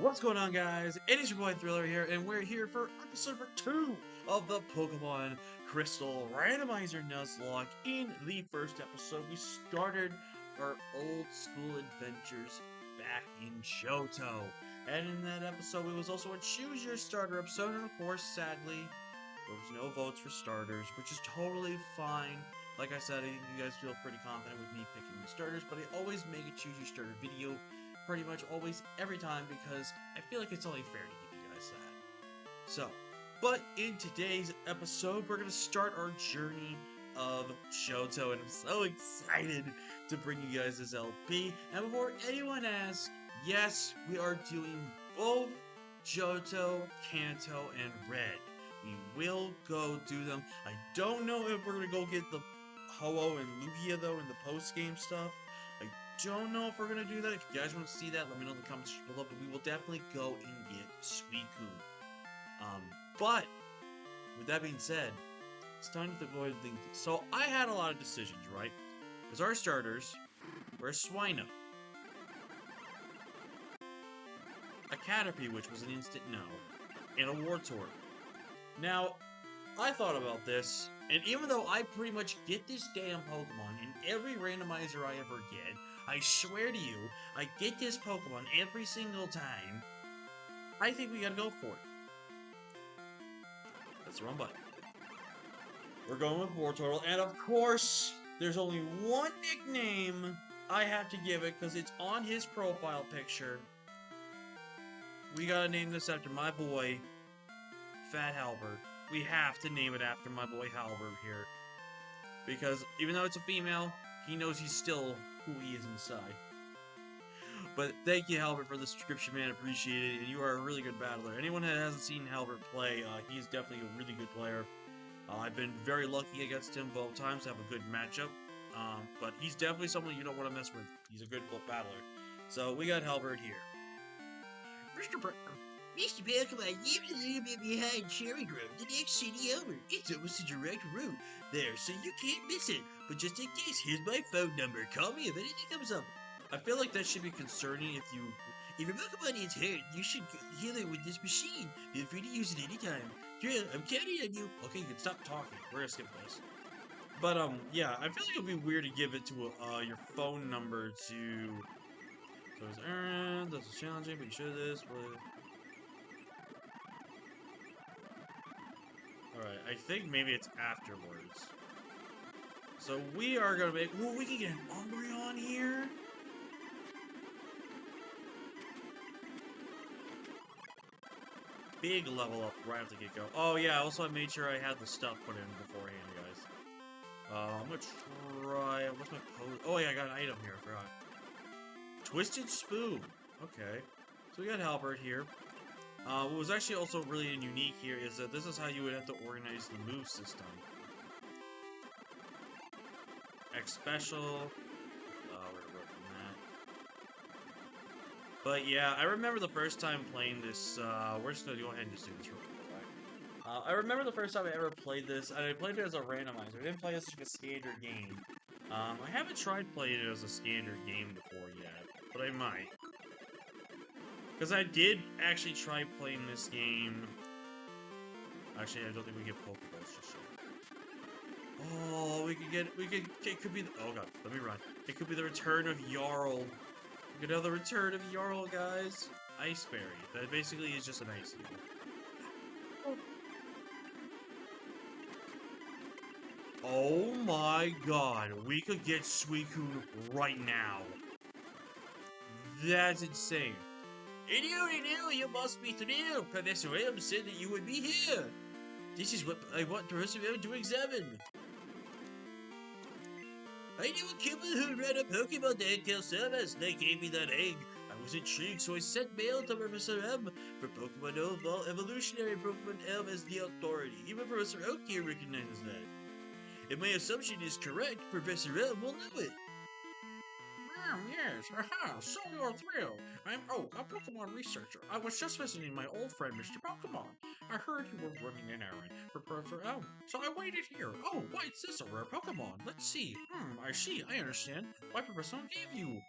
What's going on, guys? It is your boy Thriller here, and we're here for episode 2 of the Pokemon Crystal Randomizer Nuzlocke. In the first episode, we started our old school adventures back in Johto. And in that episode, it was also a Choose Your Starter episode, and of course, sadly, there was no votes for starters, which is totally fine. Like I said, I think you guys feel pretty confident with me picking the starters, but I always make a Choose Your Starter video pretty much always every time because I feel like it's only fair to give you guys that. So, but in today's episode, we're going to start our journey of Johto, and I'm so excited to bring you guys this LP. And before anyone asks, yes, we are doing both Johto, Kanto, and Red. We will go do them. I don't know if we're going to go get the Ho-Oh and Lugia, though, in the post-game stuff. I don't know if we're going to do that. If you guys want to see that, let me know in the comments below, but we will definitely go and get Suicune. But, with that being said, it's time to go ahead and think. So, I had a lot of decisions, right? Because our starters were a Swinub, a Caterpie, which was an instant no, and a Wartortle. Now, I thought about this, and even though I pretty much get this damn Pokemon in every randomizer I ever get, I swear to you, I get this Pokemon every single time, I think we gotta go for it. That's the wrong button. We're going with Wartortle, and of course, there's only one nickname I have to give it, because it's on his profile picture. We gotta name this after my boy, Fat Halbert. We have to name it after my boy Halbert here. Because even though it's a female, he knows he's still who he is inside. But thank you, Halbert, for the subscription, man. Appreciate it. And you are a really good battler. Anyone that hasn't seen Halbert play, he's definitely a really good player. I've been very lucky against him both times to have a good matchup. But he's definitely someone you don't want to mess with. He's a good battler. So we got Halbert here. Mr. Pokemon, you're a little bit behind Cherry Grove, the next city over. It's almost a direct route there, so you can't miss it. But just in case, here's my phone number. Call me if anything comes up. I feel like that should be concerning if your Pokemon is hurt, you should heal it with this machine. Feel free to use it anytime. Drill, I'm counting on you. Okay, you can stop talking. We're gonna skip this. But, yeah, I feel like it would be weird to give it to, your phone number to... So it's Aaron, that's challenging, but you should this, but... Alright, I think maybe it's afterwards. So we are gonna make... Ooh, we can get an Umbreon here? Big level up right after the get-go. Oh yeah, also I made sure I had the stuff put in beforehand, guys. I'm gonna try... What's my pose? Oh yeah, I got an item here, I forgot. Twisted Spoon. Okay. So we got Halbert here. What was actually also really unique here is that this is how you would have to organize the move system. X Special. We're working that. But yeah, I remember the first time playing this, we're just gonna go ahead and just do this real quick. I remember the first time I ever played this, and I played it as a randomizer. I didn't play it as like a standard game. I haven't tried playing it as a standard game before yet, but I might. Because I did actually try playing this game. Actually, I don't think we get Pokeballs just yet. Oh, it could be, oh god, let me run. It could be the return of Jarl. We could have the return of Jarl, guys. Ice Berry. That basically is just an ice heal. Oh my god, we could get Suicune right now. That's insane. You must be through. Professor M said that you would be here. This is what I want Professor M to examine. I knew a couple who ran a Pokemon Detail service. They gave me that egg. I was intrigued, so I sent mail to Professor M for Pokemon Evolutionary Pokemon M as the authority. Even Professor Oak here recognizes that. If my assumption is correct, Professor M will know it. Yes, aha, so you're through. I'm Oak, a Pokemon researcher. I was just visiting my old friend, Mr. Pokemon. I heard you were running an errand for Professor M, so I waited here. Oh, why is this a rare Pokemon? Let's see. I see, I understand why Professor M gave you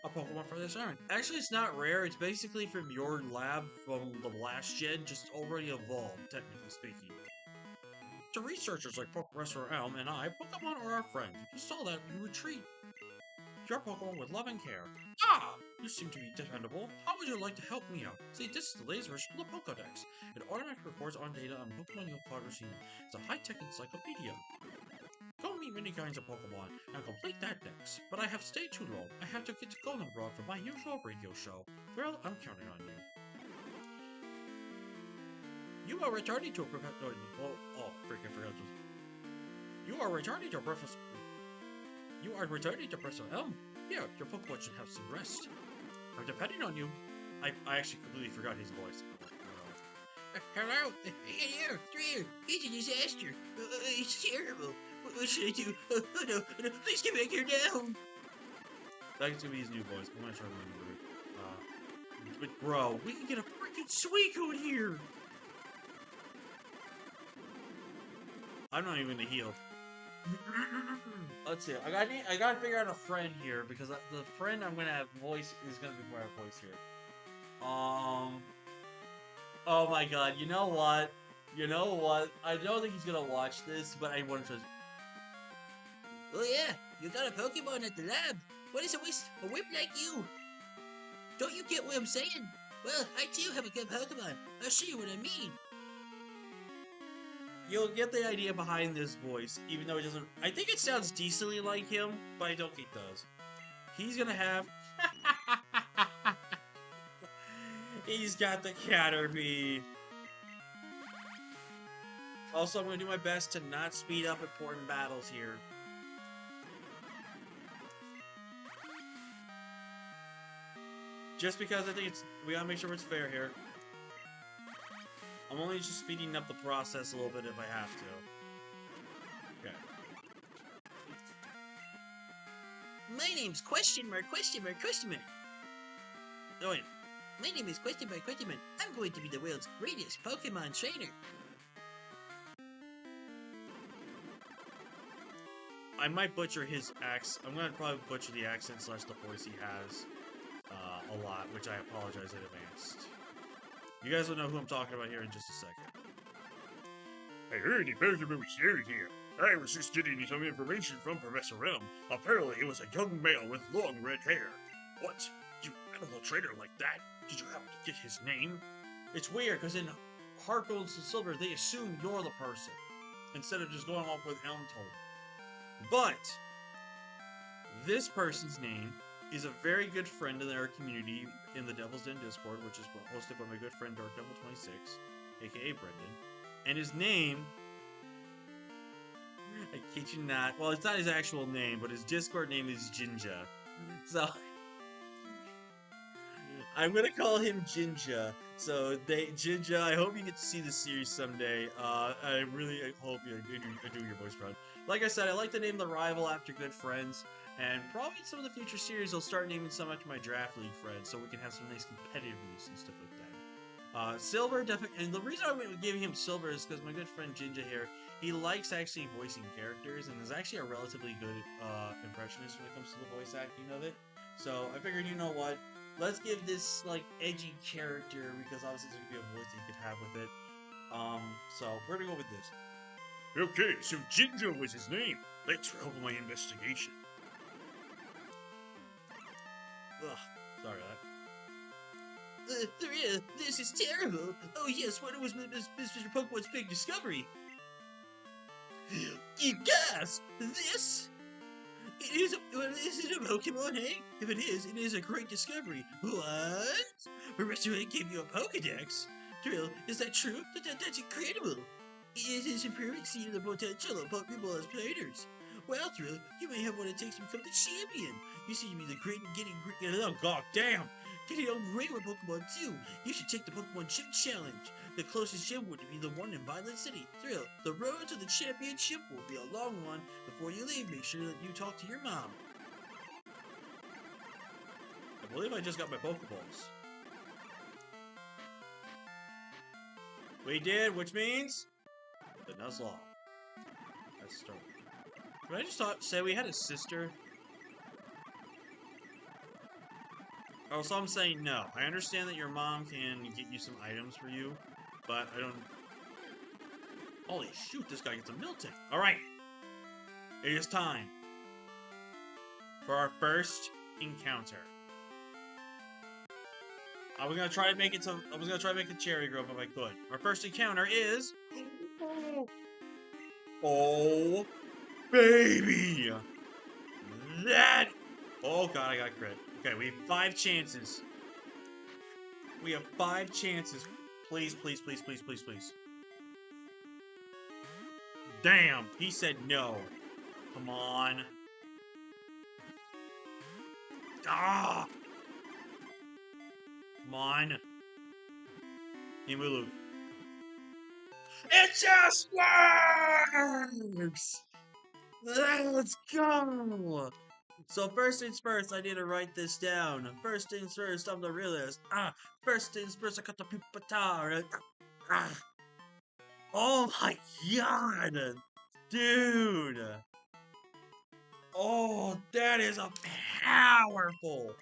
a Pokemon for this errand. Actually, it's not rare. It's basically from your lab from the last gen, just already evolved, technically speaking. To researchers like Professor Elm and I, Pokemon are our friends. If you saw that, you would treat your Pokemon with love and care. Ah! You seem to be dependable. How would you like to help me out? See, this is the lasers from the Pokedex. It automatically records on data on Pokemon you have caught or seen. It's a high-tech encyclopedia. Go meet many kinds of Pokemon and complete that dex. But I have stayed too long. I have to get to Goldenrod for my usual radio show. Well, I'm counting on you. You are returning to a professor. Oh, freaking forgot this. You are returning to Professor. You are returning to Professor Elm. Here, your Pokemon should have some rest. I'm depending on you. I actually completely forgot his voice. Hello? Hey there, Three. It's a disaster. It's terrible. What should I do? Oh no, please get back here now. That's gonna be his new voice. I'm gonna try to remember it. But bro, we can get a freaking Suicune here! I'm not even gonna heal. Let's see. I gotta figure out a friend here because the friend I'm gonna have voice is gonna be my voice here. Oh my god. You know what? You know what? I don't think he's gonna watch this, but I want to. Oh yeah, you got a Pokemon at the lab. What is a whip like you? Don't you get what I'm saying? Well, I too have a good Pokemon. I'll show you what I mean. You'll get the idea behind this voice, even though it doesn't. I think it sounds decently like him, but I don't think it does. He's gonna have. He's got the Caterpie. Also, I'm gonna do my best to not speed up important battles here. Just because I think we gotta make sure it's fair here. I'm only just speeding up the process a little bit if I have to. Okay. My name's question mark. Oh wait. My name is question mark. I'm going to be the world's greatest Pokemon trainer. I might butcher his accent. I'm gonna probably butcher the accent / the voice he has a lot, which I apologize in advance. You guys will know who I'm talking about here in just a second. I heard the Pokemon was here. I was just getting some information from Professor Elm. Apparently he was a young male with long red hair. What? You animal trainer like that? Did you happen to get his name? It's weird, because in Heart Gold and Silver, they assume you're the person, instead of just going off with Elm told. But, this person's name is a very good friend in our community in the Devil's Den Discord, which is hosted by my good friend Dark Devil 26, aka Brendan. And his name, I kid you not, well, it's not his actual name, but his Discord name is Jinja. So, I'm gonna call him Jinja. So, Jinja, I hope you get to see this series someday. I really hope you do your voice proud. Like I said, I like to name the rival after good friends, and probably in some of the future series, I'll start naming some after my draft league friends, so we can have some nice competitiveness and stuff like that. Silver, definitely, and the reason I'm giving him Silver is because my good friend Jinja here, he likes actually voicing characters, and is actually a relatively good impressionist when it comes to the voice acting of it. So I figured, you know what, let's give this like edgy character, because obviously there's gonna be a voice that you could have with it. So we're gonna go with this. Okay, so Jinjo was his name. Thanks for helping my investigation. Ugh, sorry about that. Three, this is terrible. Oh yes, what was Mr. Pokemon's big discovery? You gasp! This? Is it a Pokemon, hey? If it is a great discovery. What? Professor Egg gave you a Pokedex? Drill, is that true? That's incredible. It is improving seeing the potential of Pokemon as players. Well, Drill, you may have what it takes to become the champion. You seem to be the great and getting great. Oh god damn! Getting on great with Pokemon too. You should take the Pokemon Gym Challenge. The closest gym would be the one in Violet City. Thrill, the road to the championship will be a long one. Before you leave, make sure that you talk to your mom. I believe I just got my Pokeballs. We did, which means the Nuzlocke. That's start. Can I just say we had a sister? Oh, so I'm saying no. I understand that your mom can get you some items for you, but I don't... Holy shoot, this guy gets a Milton. Alright. It is time for our first encounter. I was gonna try to make it cherry grove if I could. Our first encounter is... Oh, baby! That... Oh god, I got crit. Okay, we have 5 chances. We have 5 chances. Please, please, please, please, please, please. Damn, he said no. Come on. Ah! Come on. And we lose. It just works! Let's go! So first things first, I need to write this down. First things first, I'm the realist. First things first, I got the pupatar. Oh my god! Dude! Oh, that is a powerful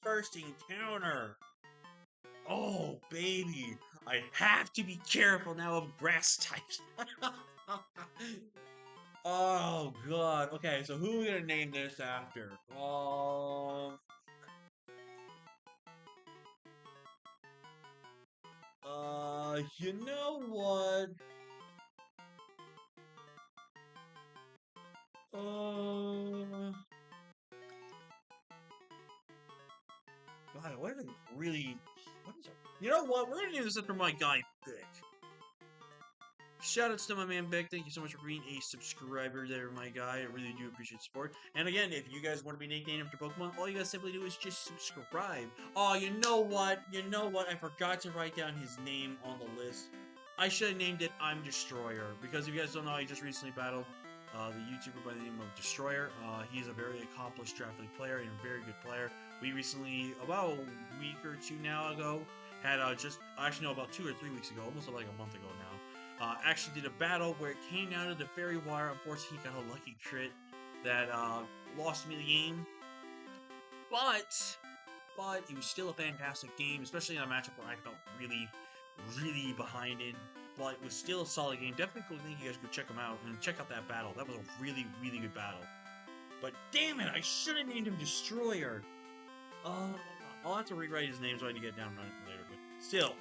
first encounter. Oh, baby. I have to be careful now of grass types. Oh, God. Okay, so who are we gonna name this after? You know what? God, what is it really... What is it? You know what? We're gonna do this after my guy, Vic. Shoutouts to my man Vic. Thank you so much for being a subscriber there, my guy. I really do appreciate the support. And again, if you guys want to be nicknamed after Pokemon, all you guys simply do is just subscribe. Oh, you know what? You know what? I forgot to write down his name on the list. I should have named it I'm Destroyer. Because if you guys don't know, I just recently battled the YouTuber by the name of Destroyer. He's a very accomplished Draft League player and a very good player. We recently, about a week or two now ago, had about 2 or 3 weeks ago, almost like a month ago now, actually did a battle where it came down to the fairy wire. Unfortunately, he got a lucky crit that lost me the game. But it was still a fantastic game, especially in a matchup where I felt really, really behind it. But it was still a solid game. Definitely think you guys could check him out and check out that battle. That was a really, really good battle. But damn it, I should have named him Destroyer. I'll have to rewrite his name so I can get down later. But still,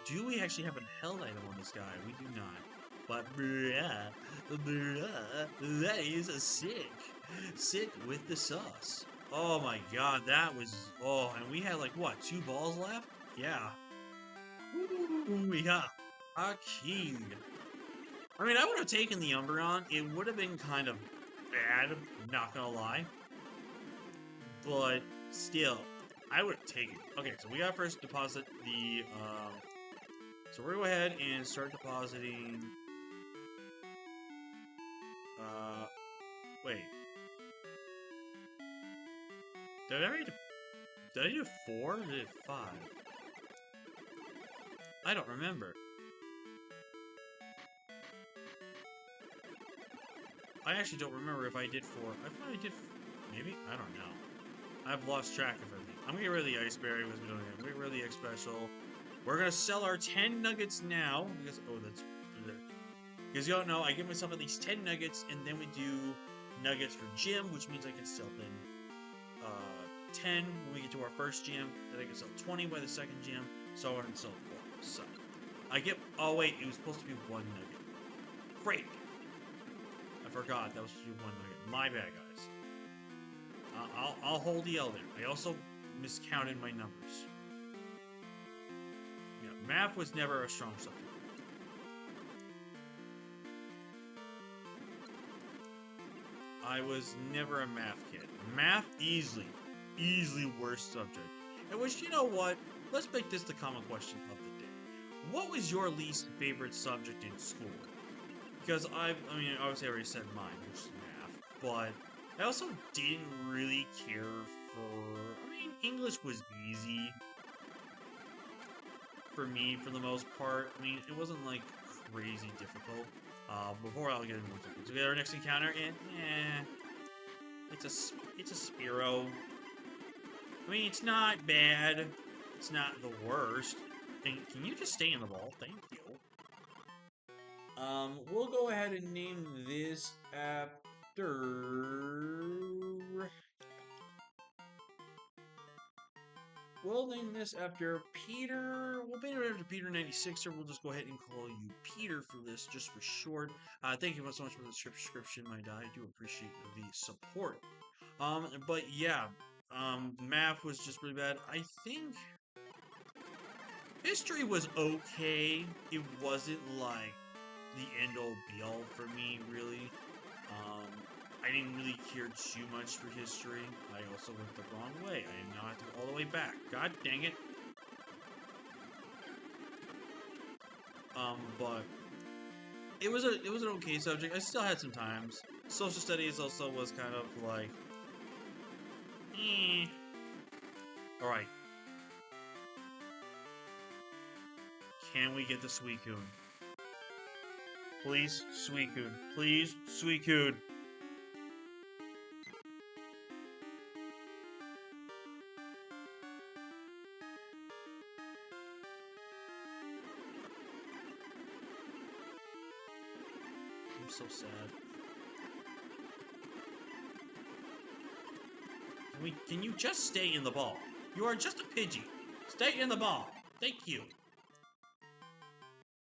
do we actually have a held item on this guy? We do not. But that is a sick with the sauce. Oh my god, that was... Oh, and we had like, what, 2 balls left? Yeah. Ooh, yeah. A key. I mean, I would have taken the Umbreon. It would have been kind of bad, not gonna lie. But still, I would have taken it. Okay, so we gotta first deposit the, so we're gonna go ahead and start depositing, wait. Did I do 4 or did I do 5? I don't remember. I actually don't remember if I did 4. I thought I did, maybe? I don't know. I've lost track of everything. I'm gonna get rid of the Ice Berry because we don't have. I'm gonna get rid of the X Special. We're gonna sell our 10 nuggets now because because you don't know, I give myself at least 10 nuggets, and then we do nuggets for gym, which means I can sell then 10 when we get to our first gym. Then I can sell 20 by the second gym, so on and so forth. So I get. Oh wait, it was supposed to be 1 nugget. Great. I forgot that was supposed to be 1 nugget. My bad, guys. I'll hold the L there. I also miscounted my numbers. Yeah, math was never a strong subject. I was never a math kid. Math, easily worst subject. And which, you know what? Let's make this the common question of the day. What was your least favorite subject in school? Because I mean, obviously I already said mine, which is math, but I also didn't really care for... I mean, English was easy for me for the most part. I mean, it wasn't, like, crazy difficult. Before I'll get into more things. So we got our next encounter, and, it's a Spearow. I mean, it's not bad. It's not the worst. And can you just stay in the ball? Thank you. We'll go ahead and name this after... We'll name this after Peter. We'll name it after Peter 96, or we'll just go ahead and call you Peter for this, just for short. Thank you so much for the subscription, my guy. I do appreciate the support. But yeah, math was just really bad. I think history was okay. It wasn't like the end all be all for me, really. I didn't really care too much for history. I also went the wrong way. I now have to go all the way back. God dang it. But it was an okay subject. I still had some times. Social studies also was kind of like, eh. All right. Can we get the Suicune? Please, Suicune. Please, Suicune. I'm so sad. Can you just stay in the ball? You are just a Pidgey. Stay in the ball. Thank you.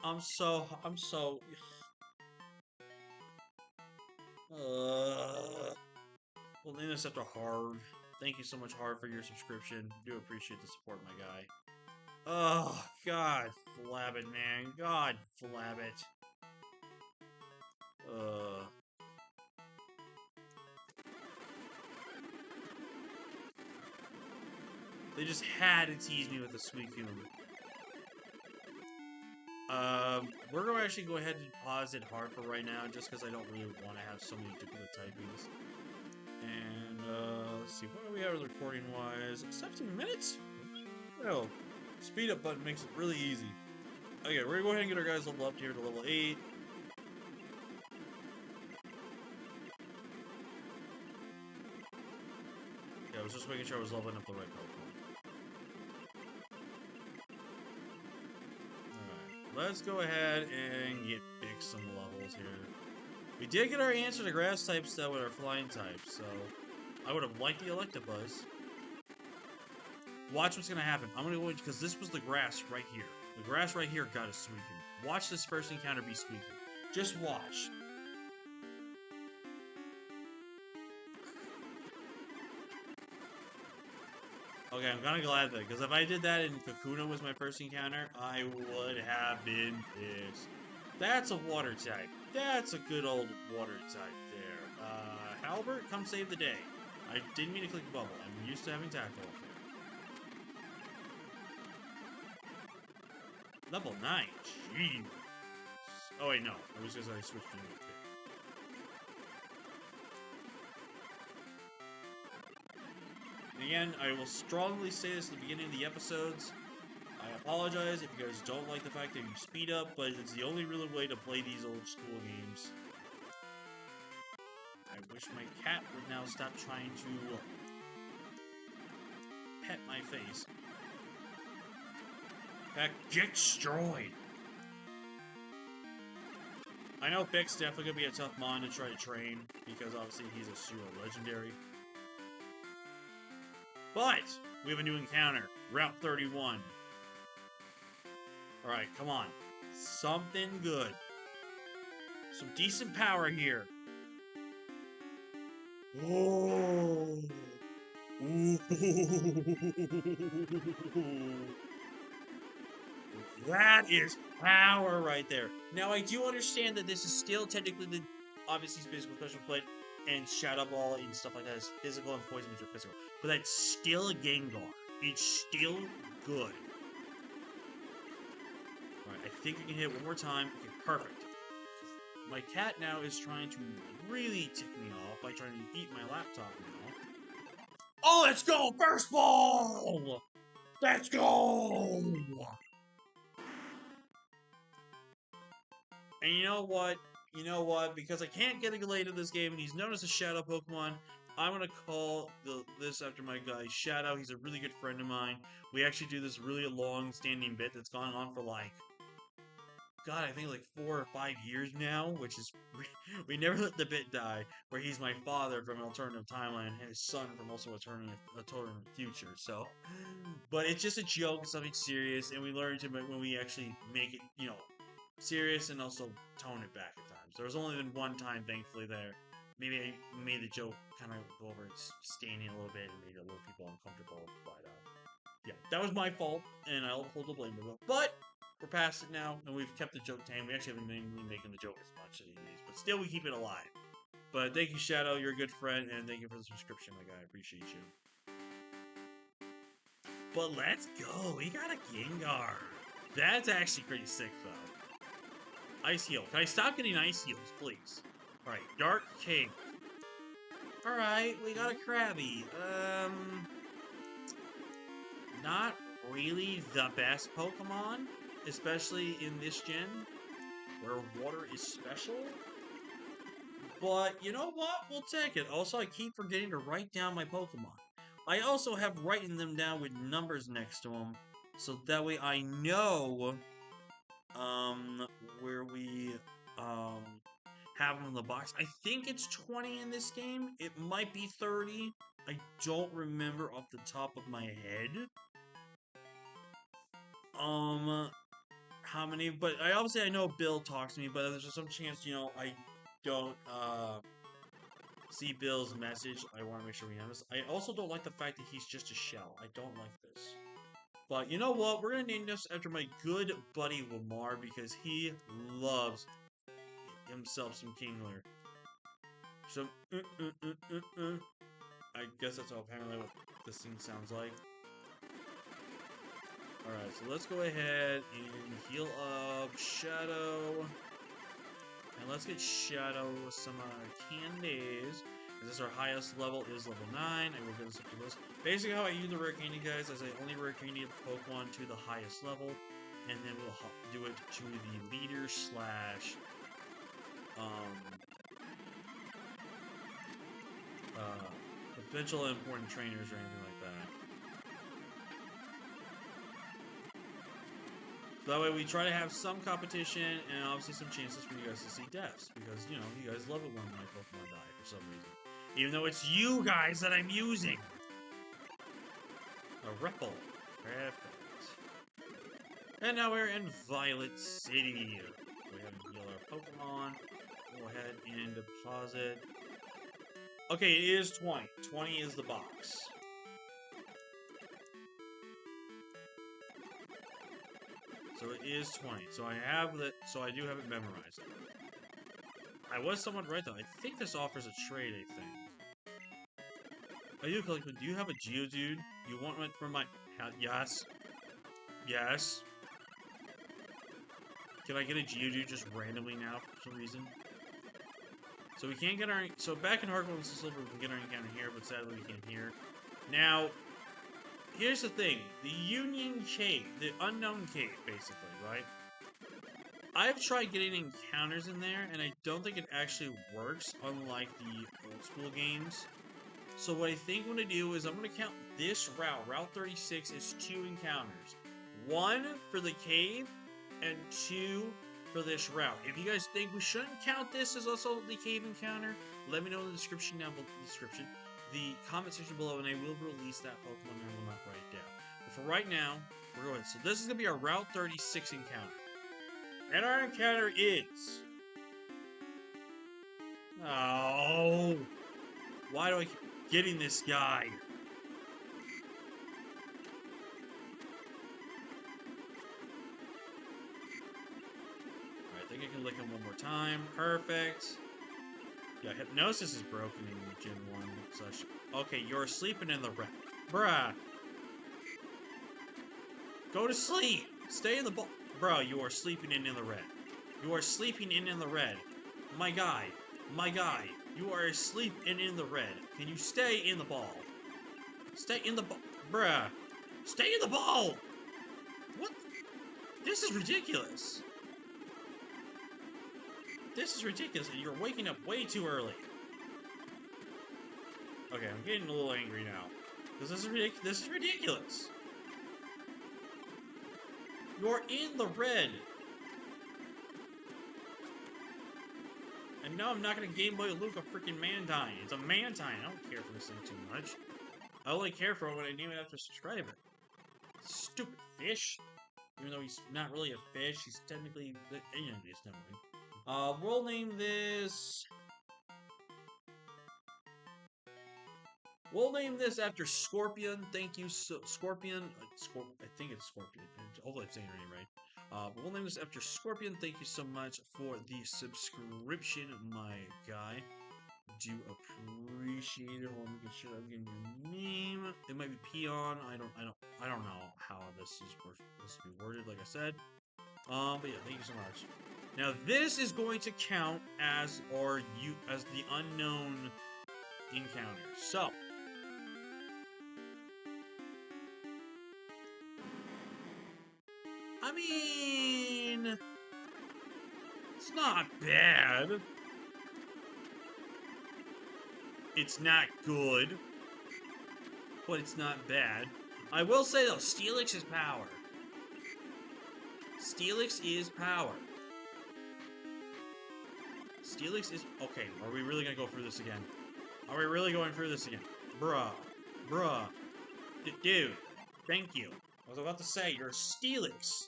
I'm so We'll name this after Hard. Thank you so much, Hard, for your subscription. Do appreciate the support, my guy. Oh, God, flab it, man. God, flab it. They just had to tease me with a Suicune. We're going to actually go ahead and pause it hard for right now, just because I don't really want to have so many duplicate typings. And, let's see, what do we have recording-wise? 17 minutes? Well, speed up button makes it really easy. Okay, we're gonna go ahead and get our guys leveled up here to level 8. Yeah, I was just making sure I was leveling up the right Pokemon. Alright, let's go ahead and get fix some levels here. We did get our answer to grass types though with our flying types, so I would have liked the Electabuzz. Watch what's gonna happen. I'm gonna go in because this was the grass right here. The grass right here got a Suicune. Watch this first encounter be Suicune. Just watch. Okay, I'm kind of glad that, because if I did that and Kakuna was my first encounter, I would have been pissed. That's a water type. That's a good old water type there. Halbert, come save the day. I didn't mean to click bubble. I'm used to having tackle up there. Level 9. Jeez. Oh wait, no. I was because I switched to new. Again, I will strongly say this at the beginning of the episodes. I apologize if you guys don't like the fact that you speed up, but it's the only real way to play these old school games. I wish my cat would now stop trying to pet my face. Heck, get destroyed! I know Beck's definitely gonna be a tough mon to try to train, because obviously he's a pseudo legendary. But we have a new encounter, Route 31. Alright, come on. Something good. Some decent power here. Oh. Ooh. That is power right there. Now, I do understand that this is still technically the, obviously, physical special plate and Shadow Ball and stuff like that is physical and Poison which are physical. But that's still a Gengar. It's still good. Alright, I think we can hit it one more time. Okay, perfect. My cat now is trying to really tick me off by trying to eat my laptop now. Oh, let's go! First ball! Let's go! And you know what? Because I can't get a Galade in this game and he's known as a Shadow Pokemon, I'm gonna call this after my guy Shadow. He's a really good friend of mine. We actually do this really long-standing bit that's gone on for like, God, I think like 4 or 5 years now, which is we never let the bit die. Where he's my father from an alternative timeline, and his son from also alternative future. So, but it's just a joke, something serious, and we learn to when we actually make it, serious and also tone it back at times. There was only been one time, thankfully, there. Maybe I made the joke kind of go over staining a little bit and made a little people uncomfortable, but yeah, that was my fault, and I'll hold the blame of it. But we're past it now, and we've kept the joke tame. We actually haven't been making the joke as much these days, but still we keep it alive. But thank you, Shadow. You're a good friend, and thank you for the subscription, my guy. I appreciate you. But let's go. We got a Gengar. That's actually pretty sick, though. Ice Heal. Can I stop getting Ice Heals, please? Alright, Dark Cave. Alright, we got a Krabby. Not really the best Pokemon, especially in this gen, where water is special. But you know what? We'll take it. Also, I keep forgetting to write down my Pokemon. I also have written them down with numbers next to them, so that way I know, where we, have them in the box. I think it's 20 in this game. It might be 30. I don't remember off the top of my head. How many? But I know Bill talks to me, but there's some chance, I don't, see Bill's message. I want to make sure we have this. I also don't like the fact that he's just a shell. I don't like this. But you know what? We're going to name this after my good buddy Lamar because he loves himself some Kingler. So, I guess that's apparently what this thing sounds like. Alright, so let's go ahead and heal up Shadow. And let's get Shadow some candies. This our highest level is level 9. I will get this up to this. Basically, how I use the rare candy, guys, is I only rare candy Pokemon to the highest level, and then we'll do it to the leader slash potential important trainers or anything like that. That way we try to have some competition and obviously some chances for you guys to see deaths. Because, you guys love it when my Pokemon die for some reason. Even though it's you guys that I'm using. A Ripple. Perfect. And now we're in Violet City. Go ahead and heal our Pokemon. Go ahead and deposit. Okay, it is 20. 20 is the box. So it is 20. So I have that. So I do have it memorized. I was somewhat right though. I think this offers a trade. I think. Are you collecting? Do you have a Geodude? You want one from my? Yes. Yes. Can I get a Geodude just randomly now for some reason? So we can't get our. So back in Hardcore and Silver, we can get our encounter here, but sadly we can't here. Now. Here's the thing, the Union Cave, the Unknown Cave, basically, right? I've tried getting encounters in there, and I don't think it actually works, unlike the old school games. So what I think I'm going to do is I'm going to count this route. Route 36 is 2 encounters. 1 for the cave, and 2 for this route. If you guys think we shouldn't count this as also the cave encounter, let me know in the description down below. The comment section below, and I will release that Pokemon and I will not write it down. But for right now, we're going. So this is going to be our Route 36 encounter. And our encounter is... Oh! Why do I keep getting this guy? Alright, I think I can lick him one more time. Perfect. Yeah, Hypnosis is broken in Gen 1, such. Okay, you're sleeping in the red. Bruh! Go to sleep! Stay in the ball. Bro, you are sleeping in the red. You are sleeping in the red. My guy. My guy. You are asleep in the red. Can you stay in the ball? Stay in the ball. Bruh. Stay in the ball! What? This is ridiculous. This is ridiculous, and you're waking up way too early. Okay, I'm getting a little angry now. This is ridiculous. You're in the red. And no, I'm not gonna Game Boy Luke a freaking Mantine. It's a Mantine. I don't care for this thing too much. I only care for it when I name it after a subscriber. Stupid fish. Even though he's not really a fish, he's technically... Anyways, never mind. We'll name this... We'll name this after Scorpion. Thank you, Scorpion. I think it's Scorpion. Hopefully I'm saying it right. But we'll name this after Scorpion. Thank you so much for the subscription, my guy. Do appreciate it. Hold on, making sure I'm getting your name. It might be Peon. I don't know how this is supposed to be worded. Like I said. But yeah, thank you so much. Now this is going to count as the unknown encounter. So. I mean, it's not bad. It's not good, but it's not bad. I will say though, Steelix is power. Steelix is power. Steelix is... Okay, are we really gonna go through this again? Are we really going through this again? Bruh. Dude, thank you. I was about to say, you're a Steelix.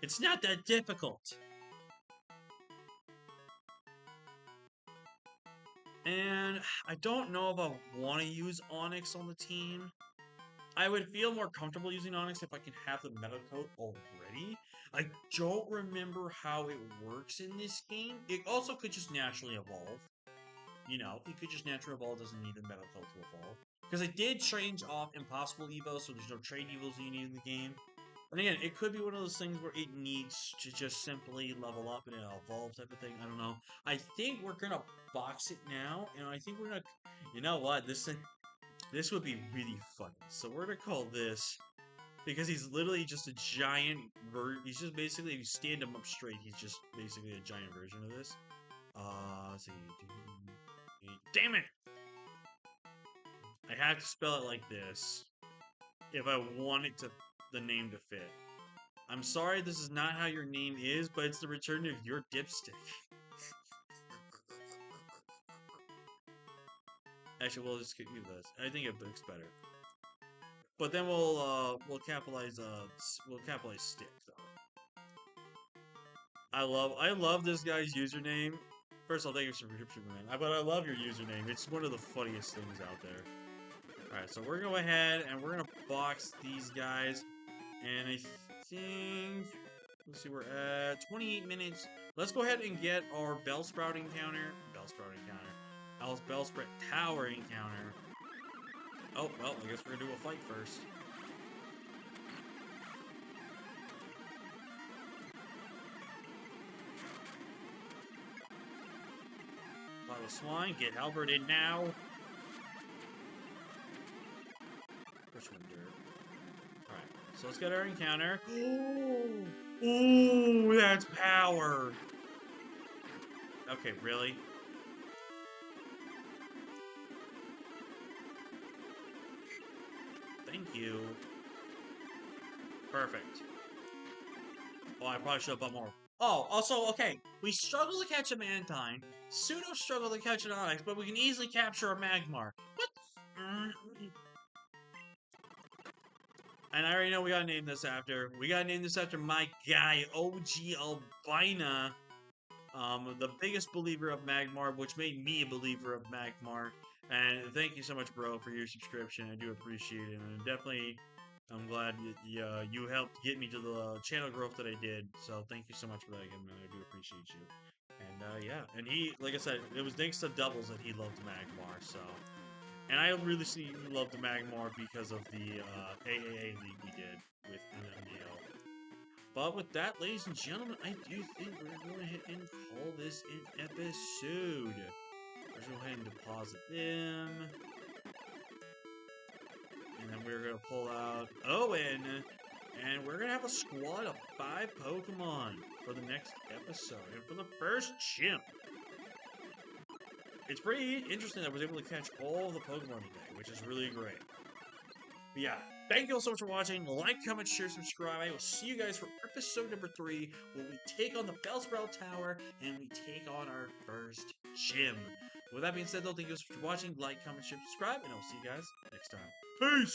It's not that difficult. And I don't know if I want to use Onyx on the team. I would feel more comfortable using Onyx if I can have the Metal Coat already. I don't remember how it works in this game. It also could just naturally evolve. You know, it could just naturally evolve, doesn't need the Metal Coat to evolve. Because I did change off Impossible Evo, so there's no trade Evos you need in the game. And again, it could be one of those things where it needs to just simply level up and it'll evolve type of thing. I don't know. I think we're gonna box it now, and I think we're gonna... You know what? This would be really funny. So we're gonna call this... Because he's literally just a giant... He's just basically, if you stand him up straight, he's just basically a giant version of this. Let's see... Damn it! I have to spell it like this if I want it to... the name to fit. I'm sorry this is not how your name is, but it's the return of your dipstick. Actually, we'll just get you this. I think it looks better. But then we'll capitalize stick though. I love this guy's username. First of all, thank you for the subscription, man. But I love your username. It's one of the funniest things out there. Alright, so we're gonna go ahead and we're gonna box these guys. And I think... Let's see, we're at 28 minutes. Let's go ahead and get our Bellsprout encounter. Bellsprout Tower encounter. Oh, well, I guess we're gonna do a fight first. Bottle Swine, get Albert in now. Push Winder. Alright, so let's get our encounter. Ooh, that's power. Okay, really? Thank you. Perfect. Oh, I probably should have bought more. Oh, also, okay. We struggle to catch a Mantine. Pseudo struggle to catch an Onyx, but we can easily capture a Magmar. What? And I already know we gotta name this after. We gotta name this after my guy, OG Albina. The biggest believer of Magmar, which made me a believer of Magmar. And thank you so much, bro, for your subscription. I do appreciate it. And definitely, I'm glad you helped get me to the channel growth that I did. So thank you so much for that again, man. I do appreciate you. And yeah, and he, like I said, it was thanks to Doubles that he loved Magmar. So, and I really see you loved the Magmar because of the AAA league we did with NMDL. But with that, ladies and gentlemen, I do think we're going to go ahead and call this an episode. Let's go ahead and deposit them. And then we're going to pull out Owen. And we're going to have a squad of 5 Pokemon for the next episode. And for the first gym. it's pretty interesting that I was able to catch all the Pokemon today, which is really great. But yeah, thank you all so much for watching. Like, comment, share, subscribe. I will see you guys for episode number 3, where we take on the Bellsprout Tower and we take on our first gym. With that being said, though, thank you so much for watching. Like, comment, share, subscribe, and I'll see you guys next time. Peace!